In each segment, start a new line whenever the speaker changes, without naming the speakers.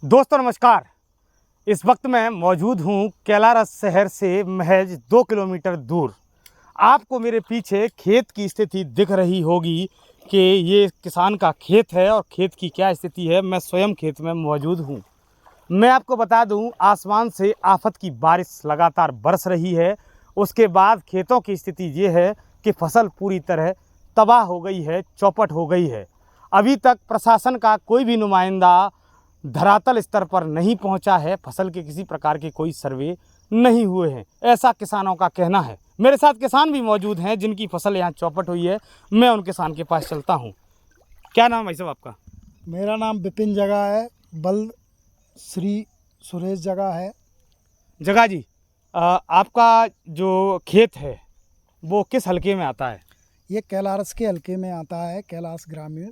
दोस्तों नमस्कार। इस वक्त मैं मौजूद हूँ कैलारस शहर से महज 2 किलोमीटर दूर। आपको मेरे पीछे खेत की स्थिति दिख रही होगी कि ये किसान का खेत है और खेत की क्या स्थिति है। मैं स्वयं खेत में मौजूद हूँ। मैं आपको बता दूँ, आसमान से आफत की बारिश लगातार बरस रही है। उसके बाद खेतों की स्थिति ये है कि फसल पूरी तरह तबाह हो गई है, चौपट हो गई है। अभी तक प्रशासन का कोई भी नुमाइंदा धरातल स्तर पर नहीं पहुंचा है। फसल के किसी प्रकार के कोई सर्वे नहीं हुए हैं, ऐसा किसानों का कहना है। मेरे साथ किसान भी मौजूद हैं जिनकी फसल यहाँ चौपट हुई है। मैं उन किसान के पास चलता हूँ। क्या नाम है भाई साहब आपका?
मेरा नाम विपिन जगह है, बल श्री सुरेश जगह है।
जगा जी, आपका जो खेत है वो किस हलके में आता है?
ये कैलारस के हलके में आता है, कैलाश ग्रामीण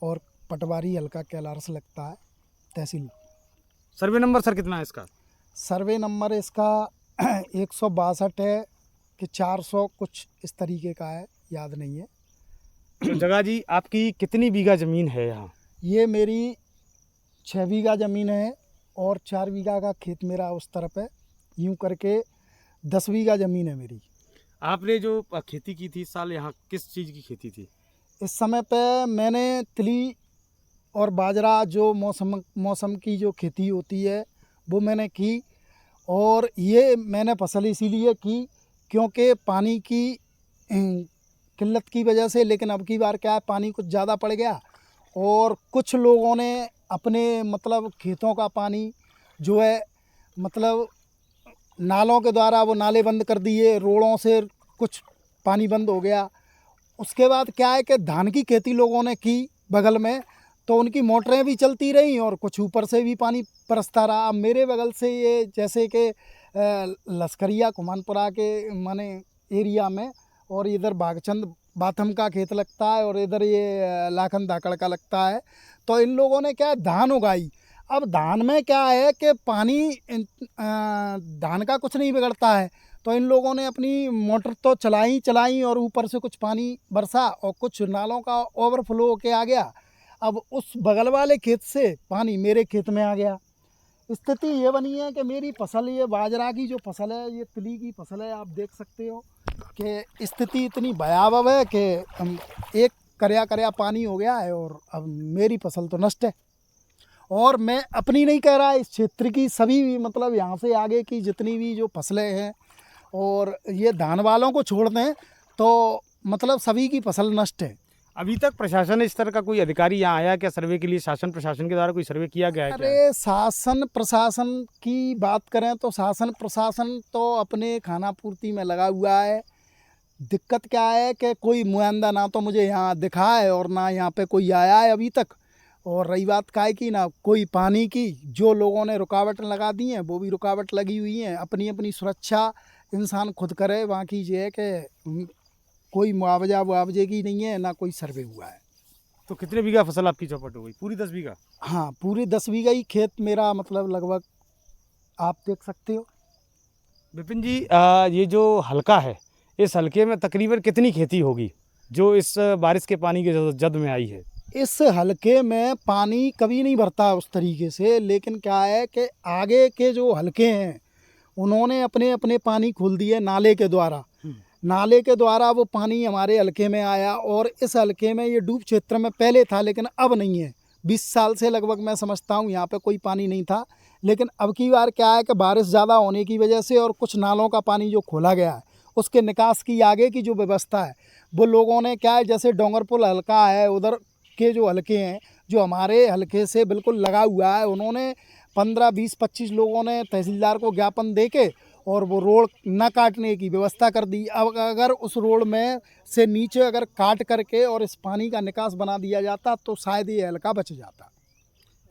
और पटवारी हलका कैलारस लगता है, तहसील।
सर्वे नंबर सर कितना है इसका?
सर्वे नंबर इसका 162 है कि 400 कुछ इस तरीके का है, याद नहीं है।
तो जगा जी, आपकी कितनी बीघा ज़मीन है यहाँ?
ये मेरी 6 बीघा ज़मीन है और 4 बीघा का खेत मेरा उस तरफ है। यूँ करके 10 बीघा ज़मीन है मेरी।
आपने जो खेती की थी इस साल, यहाँ किस चीज़ की खेती थी?
इस समय पे मैंने तिली और बाजरा, जो मौसम की जो खेती होती है वो मैंने की। और ये मैंने फसल इसीलिए की क्योंकि पानी की किल्लत की वजह से। लेकिन अब की बार क्या है, पानी कुछ ज़्यादा पड़ गया और कुछ लोगों ने अपने मतलब खेतों का पानी जो है मतलब नालों के द्वारा वो नाले बंद कर दिए, रोड़ों से कुछ पानी बंद हो गया। उसके बाद क्या है कि धान की खेती लोगों ने की बगल में, तो उनकी मोटरें भी चलती रहीं और कुछ ऊपर से भी पानी बरसता रहा। अब मेरे बगल से ये जैसे कि लश्करिया कुमानपुरा के माने एरिया में, और इधर बागचंद बाथम का खेत लगता है और इधर ये लाखन धाकड़ का लगता है। तो इन लोगों ने क्या है, धान उगाई। अब धान में क्या है कि पानी धान का कुछ नहीं बिगड़ता है। तो इन लोगों ने अपनी मोटर तो चलाई और ऊपर से कुछ पानी बरसा और कुछ नालों का ओवरफ्लो होके आ गया। अब उस बगल वाले खेत से पानी मेरे खेत में आ गया। स्थिति ये बनी है कि मेरी फसल, ये बाजरा की जो फसल है, ये तिली की फसल है, आप देख सकते हो कि स्थिति इतनी भयावह है कि एक करया पानी हो गया है और अब मेरी फसल तो नष्ट है। और मैं अपनी नहीं कह रहा, इस क्षेत्र की सभी मतलब यहाँ से आगे की जितनी भी जो फसलें हैं और ये धान वालों को छोड़ दें तो मतलब सभी की फसल नष्ट है।
अभी तक प्रशासन स्तर का कोई अधिकारी यहाँ आया क्या सर्वे के लिए? शासन प्रशासन के द्वारा कोई सर्वे किया गया है क्या?
अरे शासन प्रशासन की बात करें तो शासन प्रशासन तो अपने खाना पूर्ति में लगा हुआ है। दिक्कत क्या है कि कोई मुआयंदा ना तो मुझे यहाँ दिखा है और ना यहाँ पे कोई आया है अभी तक। और रही बात काय की, ना कोई पानी की, जो लोगों ने रुकावट लगा दी हैं वो भी रुकावट लगी हुई हैं। अपनी अपनी सुरक्षा इंसान खुद करे। बाकी ये है कि कोई मुआवजे की नहीं है, ना कोई सर्वे हुआ है।
तो कितने बीघा फसल आपकी चौपट हो गई? पूरी 10 बीघा?
हाँ, पूरे 10 बीघा ही खेत मेरा मतलब लगभग आप देख सकते हो।
विपिन जी, ये जो हलका है, इस हलके में तकरीबन कितनी खेती होगी जो इस बारिश के पानी के जद में आई है?
इस हलके में पानी कभी नहीं भरता उस तरीके से। लेकिन क्या है कि आगे के जो हलके हैं उन्होंने अपने अपने पानी खोल दिए नाले के द्वारा। नाले के द्वारा वो पानी हमारे हलके में आया और इस हलके में ये डूब क्षेत्र में पहले था लेकिन अब नहीं है। 20 साल से लगभग मैं समझता हूँ यहाँ पे कोई पानी नहीं था। लेकिन अब की बार क्या है कि बारिश ज़्यादा होने की वजह से और कुछ नालों का पानी जो खोला गया है उसके निकास की आगे की जो व्यवस्था है वो लोगों ने क्या है, जैसे डोंगरपुर हलका है उधर के जो हलके हैं जो हमारे हलके से बिल्कुल लगा हुआ है, उन्होंने 15, 20, 25 लोगों ने तहसीलदार को ज्ञापन दे के और वो रोड न काटने की व्यवस्था कर दी। अब अगर उस रोड में से नीचे अगर काट करके और इस पानी का निकास बना दिया जाता तो शायद ये हलका बच जाता।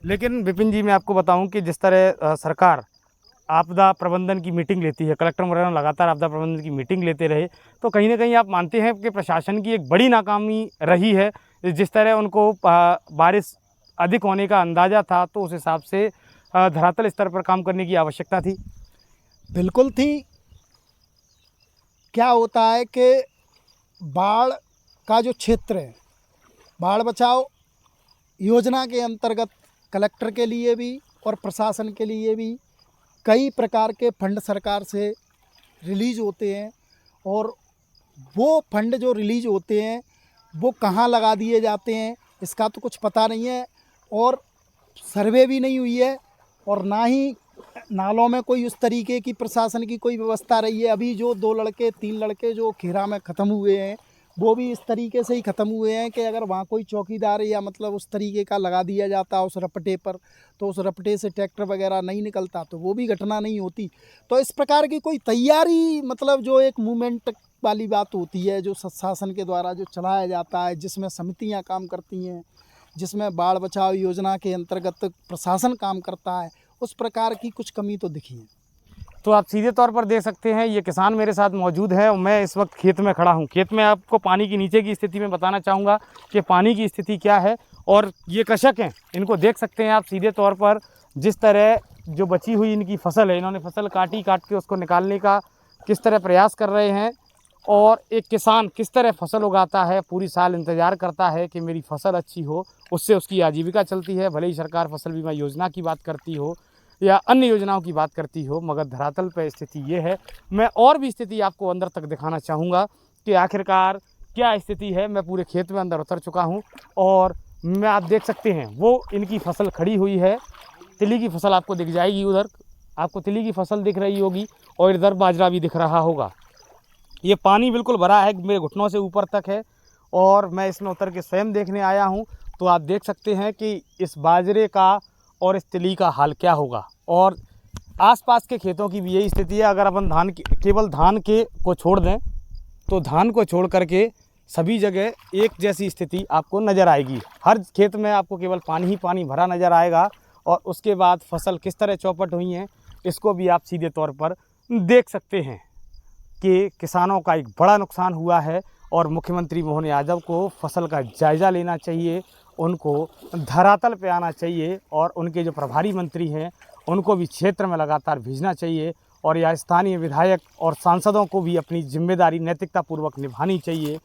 लेकिन विपिन जी, मैं आपको बताऊं कि जिस तरह सरकार आपदा प्रबंधन की मीटिंग लेती है, कलेक्टर वगैरह लगातार आपदा प्रबंधन की मीटिंग लेते रहे, तो कहीं ना कहीं आप मानते हैं कि प्रशासन की एक बड़ी नाकामी रही है। जिस तरह उनको बारिश अधिक होने का अंदाज़ा था तो उस हिसाब से धरातल स्तर पर काम करने की आवश्यकता थी।
बिल्कुल थी। क्या होता है कि बाढ़ का जो क्षेत्र है, बाढ़ बचाओ योजना के अंतर्गत कलेक्टर के लिए भी और प्रशासन के लिए भी कई प्रकार के फंड सरकार से रिलीज़ होते हैं, और वो फंड जो रिलीज़ होते हैं वो कहाँ लगा दिए जाते हैं इसका तो कुछ पता नहीं है, और सर्वे भी नहीं हुई है, और ना ही नालों में कोई उस तरीके की प्रशासन की कोई व्यवस्था रही है। अभी जो 2-3 लड़के जो खेरा में ख़त्म हुए हैं वो भी इस तरीके से ही ख़त्म हुए हैं कि अगर वहाँ कोई चौकीदार या मतलब उस तरीके का लगा दिया जाता उस रपटे पर, तो उस रपटे से ट्रैक्टर वगैरह नहीं निकलता तो वो भी घटना नहीं होती। तो इस प्रकार की कोई तैयारी, मतलब जो एक मूवमेंट वाली बात होती है जो शासन के द्वारा जो चलाया जाता है, जिसमें समितियाँ काम करती हैं, जिसमें बाढ़ बचाव योजना के अंतर्गत प्रशासन काम करता है, उस प्रकार की कुछ कमी तो दिखी है।
तो आप सीधे तौर पर देख सकते हैं ये किसान मेरे साथ मौजूद है और मैं इस वक्त खेत में खड़ा हूँ। खेत में आपको पानी की नीचे की स्थिति में बताना चाहूँगा कि पानी की स्थिति क्या है। और ये कृषक हैं, इनको देख सकते हैं आप सीधे तौर पर, जिस तरह जो बची हुई इनकी फसल है, इन्होंने फसल काट के उसको निकालने का किस तरह प्रयास कर रहे हैं। और एक किसान किस तरह फसल उगाता है, पूरी साल इंतज़ार करता है कि मेरी फसल अच्छी हो, उससे उसकी आजीविका चलती है। भले ही सरकार फसल बीमा योजना की बात करती हो या अन्य योजनाओं की बात करती हो, मगर धरातल पर स्थिति ये है। मैं और भी स्थिति आपको अंदर तक दिखाना चाहूँगा कि आखिरकार क्या स्थिति है। मैं पूरे खेत में अंदर उतर चुका हूँ और मैं, आप देख सकते हैं वो इनकी फसल खड़ी हुई है। तिली की फसल आपको दिख जाएगी, उधर आपको तिली की फसल दिख रही होगी और इधर बाजरा भी दिख रहा होगा। ये पानी बिल्कुल भरा है, मेरे घुटनों से ऊपर तक है और मैं इसमें उतर के स्वयं देखने आया हूँ। तो आप देख सकते हैं कि इस बाजरे का और इस तिली का हाल क्या होगा। और आसपास के खेतों की भी यही स्थिति है। अगर अपन केवल धान के को छोड़ दें तो धान को छोड़ करके सभी जगह एक जैसी स्थिति आपको नज़र आएगी। हर खेत में आपको केवल पानी ही पानी भरा नज़र आएगा। और उसके बाद फसल किस तरह चौपट हुई हैं इसको भी आप सीधे तौर पर देख सकते हैं कि किसानों का एक बड़ा नुकसान हुआ है। और मुख्यमंत्री मोहन यादव को फसल का जायज़ा लेना चाहिए, उनको धरातल पे आना चाहिए और उनके जो प्रभारी मंत्री हैं उनको भी क्षेत्र में लगातार भेजना चाहिए। और या स्थानीय विधायक और सांसदों को भी अपनी जिम्मेदारी नैतिकतापूर्वक निभानी चाहिए।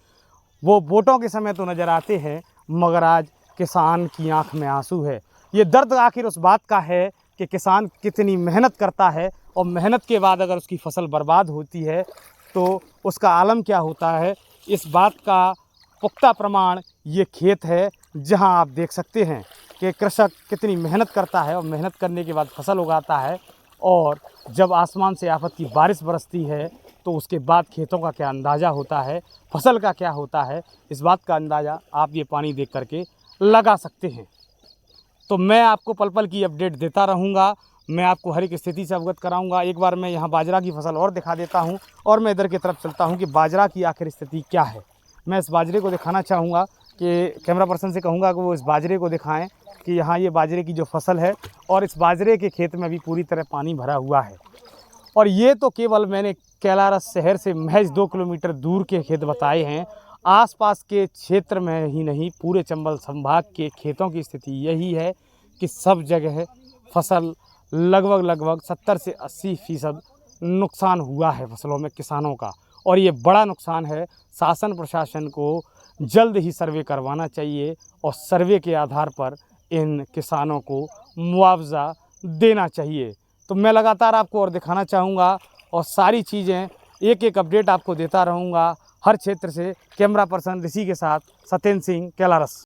वो वोटों के समय तो नज़र आते हैं, मगर आज किसान की आंख में आंसू है। ये दर्द आखिर उस बात का है कि किसान कितनी मेहनत करता है और मेहनत के बाद अगर उसकी फसल बर्बाद होती है तो उसका आलम क्या होता है। इस बात का पुख्ता प्रमाण ये खेत है, जहां आप देख सकते हैं कि कृषक कितनी मेहनत करता है और मेहनत करने के बाद फसल उगाता है। और जब आसमान से आफत की बारिश बरसती है तो उसके बाद खेतों का क्या अंदाज़ा होता है, फसल का क्या होता है, इस बात का अंदाज़ा आप ये पानी देख करके लगा सकते हैं। तो मैं आपको पल पल की अपडेट देता रहूँगा, मैं आपको हर एक स्थिति से अवगत कराऊँगा। एक बार मैं यहाँ बाजरा की फसल और दिखा देता हूँ और मैं इधर की तरफ चलता हूँ कि बाजरा की आखिर स्थिति क्या है। मैं इस बाजरे को दिखाना चाहूँगा कि कैमरा पर्सन से कहूँगा कि वो इस बाजरे को दिखाएं कि यहाँ ये बाजरे की जो फसल है और इस बाजरे के खेत में भी पूरी तरह पानी भरा हुआ है। और ये तो केवल मैंने कैलारस शहर से महज 2 किलोमीटर दूर के खेत बताए हैं। आसपास के क्षेत्र में ही नहीं, पूरे चंबल संभाग के खेतों की स्थिति यही है कि सब जगह फसल लगभग 70 से 80% नुकसान हुआ है फसलों में किसानों का। और ये बड़ा नुकसान है। शासन प्रशासन को जल्द ही सर्वे करवाना चाहिए और सर्वे के आधार पर इन किसानों को मुआवजा देना चाहिए। तो मैं लगातार आपको और दिखाना चाहूँगा और सारी चीज़ें एक एक अपडेट आपको देता रहूँगा हर क्षेत्र से। कैमरा पर्सन ऋषि के साथ सत्येंद्र सिंह, कैलारस।